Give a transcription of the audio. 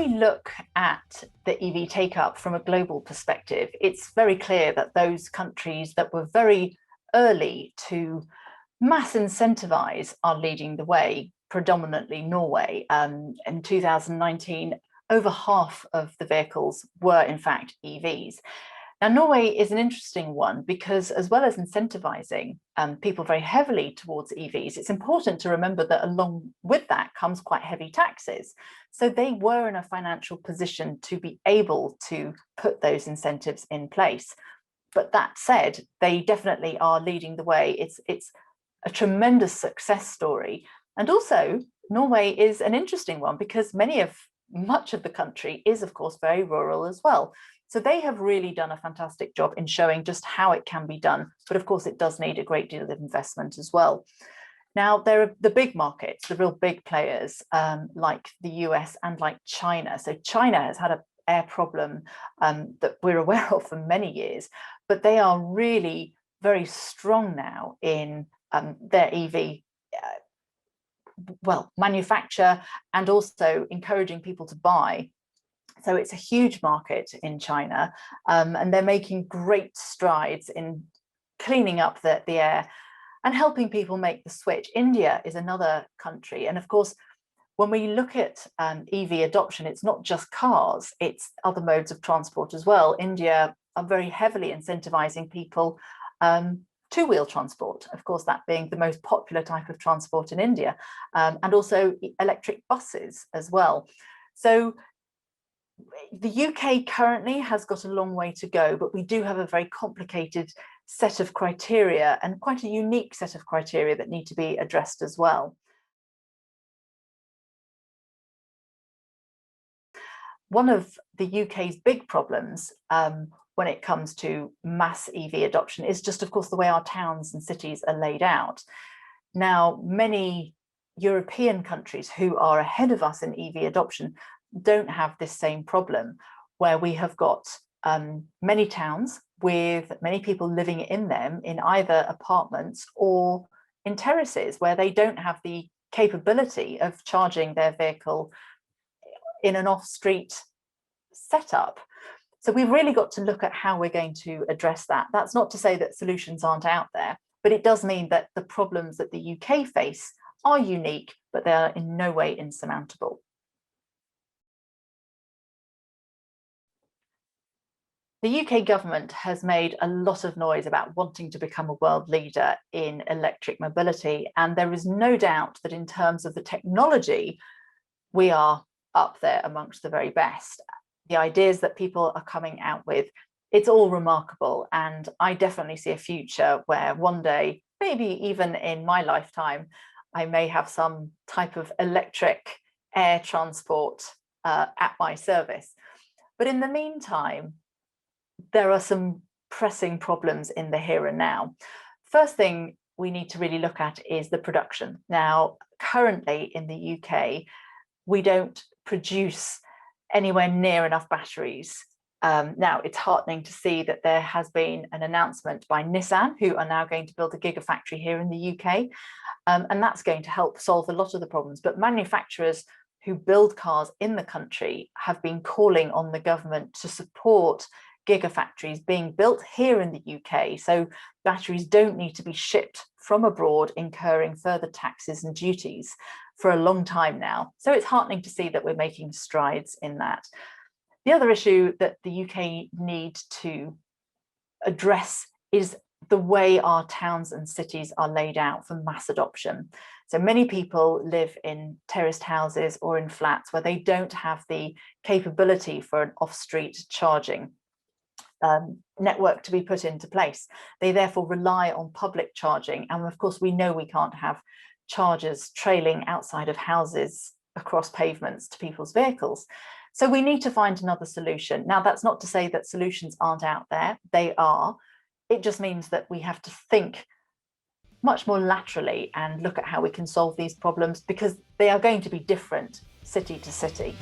we look at the EV take-up from a global perspective, it's very clear that those countries that were very early to mass incentivize are leading the way, predominantly Norway. In 2019, over half of the vehicles were in fact EVs. Now, Norway is an interesting one because, as well as incentivizing people very heavily towards EVs, it's important to remember that along with that comes quite heavy taxes. So they were in a financial position to be able to put those incentives in place. But that said, they definitely are leading the way. It's a tremendous success story. And also, Norway is an interesting one because much of the country is, of course, very rural as well. So they have really done a fantastic job in showing just how it can be done. But of course, it does need a great deal of investment as well. Now, there are the big markets, the real big players like the US and like China. So China has had an air problem that we're aware of for many years, but they are really very strong now in their EV manufacture and also encouraging people to buy. So it's a huge market in China, and they're making great strides in cleaning up the air and helping people make the switch. India is another country. And of course, when we look at EV adoption, it's not just cars, it's other modes of transport as well. India are very heavily incentivizing people two-wheel transport, of course, that being the most popular type of transport in India, and also electric buses as well. So the UK currently has got a long way to go, but we do have a very complicated set of criteria and quite a unique set of criteria that need to be addressed as well. One of the UK's big problems when it comes to mass EV adoption is just, of course, the way our towns and cities are laid out. Now, many European countries who are ahead of us in EV adoption don't have this same problem, where we have got many towns with many people living in them in either apartments or in terraces where they don't have the capability of charging their vehicle in an off-street setup. So we've really got to look at how we're going to address that. That's not to say that solutions aren't out there, but it does mean that the problems that the UK face are unique, but they are in no way insurmountable. The UK government has made a lot of noise about wanting to become a world leader in electric mobility, and there is no doubt that in terms of the technology, we are up there amongst the very best. The ideas that people are coming out with, it's all remarkable, and I definitely see a future where one day, maybe even in my lifetime, I may have some type of electric air transport at my service. But in the meantime, there are some pressing problems in the here and now. First thing we need to really look at is the production. Now, currently in the UK, we don't produce anywhere near enough batteries. Now, it's heartening to see that there has been an announcement by Nissan, who are now going to build a gigafactory here in the UK, and that's going to help solve a lot of the problems. But manufacturers who build cars in the country have been calling on the government to support gigafactories being built here in the UK, so batteries don't need to be shipped from abroad, incurring further taxes and duties for a long time now. So it's heartening to see that we're making strides in that. The other issue that the UK need to address is the way our towns and cities are laid out for mass adoption. So many people live in terraced houses or in flats where they don't have the capability for an off-street charging network to be put into place. They therefore rely on public charging. And of course, we know we can't have chargers trailing outside of houses across pavements to people's vehicles. So we need to find another solution. Now, that's not to say that solutions aren't out there. They are. It just means that we have to think much more laterally and look at how we can solve these problems, because they are going to be different city to city.